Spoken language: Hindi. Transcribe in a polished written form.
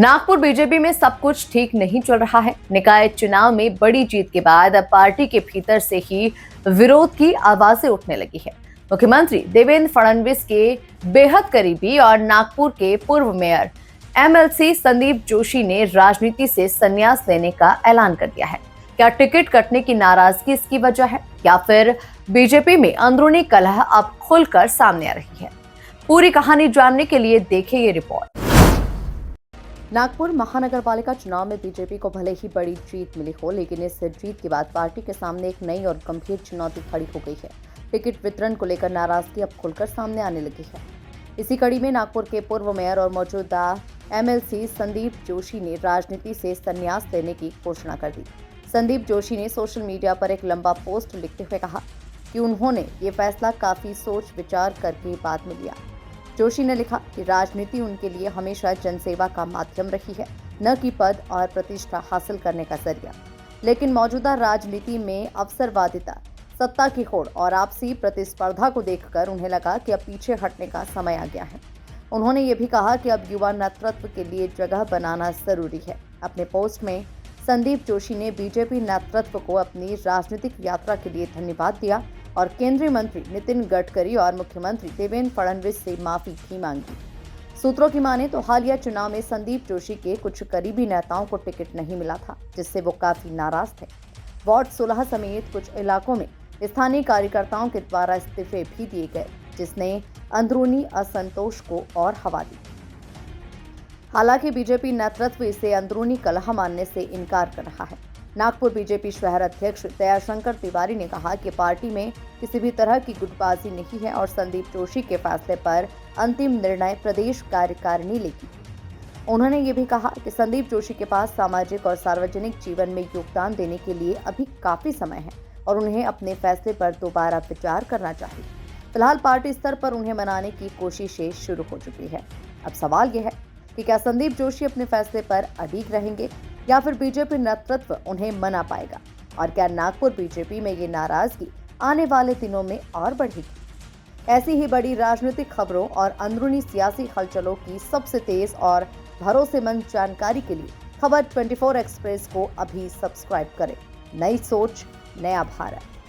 नागपुर बीजेपी में सब कुछ ठीक नहीं चल रहा है। निकाय चुनाव में बड़ी जीत के बाद अब पार्टी के भीतर से ही विरोध की आवाजें उठने लगी है। मुख्यमंत्री देवेंद्र फडणवीस के बेहद करीबी और नागपुर के पूर्व मेयर एमएलसी संदीप जोशी ने राजनीति से संन्यास लेने का ऐलान कर दिया है। क्या टिकट कटने की नाराजगी इसकी वजह है या फिर बीजेपी में अंदरूनी कलह अब खुलकर सामने आ रही है? पूरी कहानी जानने के लिए देखें ये रिपोर्ट। नागपुर महानगर पालिका चुनाव में बीजेपी को भले ही बड़ी जीत मिली हो, लेकिन इस जीत के बाद पार्टी के सामने एक नई और गंभीर चुनौती खड़ी हो गई है। टिकट वितरण को लेकर नाराजगी अब खुलकर सामने आने लगी है। इसी कड़ी में नागपुर के पूर्व मेयर और मौजूदा एमएलसी संदीप जोशी ने राजनीति से संन्यास लेने की घोषणा कर दी। संदीप जोशी ने सोशल मीडिया पर एक लंबा पोस्ट लिखते हुए कहा कि उन्होंने ये फैसला काफी सोच विचार करके बाद में लिया। जोशी ने लिखा कि राजनीति उनके लिए हमेशा जनसेवा का माध्यम रही है, न कि पद और प्रतिष्ठा हासिल करने का जरिया। लेकिन मौजूदा राजनीति में अवसरवादिता, सत्ता की होड़ और आपसी प्रतिस्पर्धा को देखकर उन्हें लगा कि अब पीछे हटने का समय आ गया है। उन्होंने ये भी कहा कि अब युवा नेतृत्व के लिए जगह बनाना जरूरी है। अपने पोस्ट में संदीप जोशी ने बीजेपी नेतृत्व को अपनी राजनीतिक यात्रा के लिए धन्यवाद दिया और केंद्रीय मंत्री नितिन गडकरी और मुख्यमंत्री देवेंद्र फडणवीस से माफी भी मांगी। सूत्रों की माने तो हालिया चुनाव में संदीप जोशी के कुछ करीबी नेताओं को टिकट नहीं मिला था, जिससे वो काफी नाराज थे। वार्ड 16 समेत कुछ इलाकों में स्थानीय कार्यकर्ताओं के द्वारा इस्तीफे भी दिए गए, जिसने अंदरूनी असंतोष को और हवा दी। हालांकि बीजेपी नेतृत्व इसे अंदरूनी कलह मानने से इनकार कर रहा है। नागपुर बीजेपी शहर अध्यक्ष दयाशंकर तिवारी ने कहा कि पार्टी में किसी भी तरह की गुटबाजी नहीं है और संदीप जोशी के फैसले पर अंतिम निर्णय प्रदेश कार्यकारिणी लेगी। उन्होंने ये भी कहा कि संदीप जोशी के पास सामाजिक और सार्वजनिक जीवन में योगदान देने के लिए अभी काफी समय है और उन्हें अपने फैसले पर दोबारा विचार करना चाहिए। फिलहाल पार्टी स्तर पर उन्हें मनाने की कोशिशें शुरू हो चुकी है। अब सवाल यह है कि क्या संदीप जोशी अपने फैसले पर अडिग रहेंगे या फिर बीजेपी नेतृत्व उन्हें मना पाएगा, और क्या नागपुर बीजेपी में ये नाराजगी आने वाले दिनों में और बढ़ेगी? ऐसी ही बड़ी राजनीतिक खबरों और अंदरूनी सियासी हलचलों की सबसे तेज और भरोसेमंद जानकारी के लिए खबर 24 एक्सप्रेस को अभी सब्सक्राइब करें। नई सोच, नया भारत।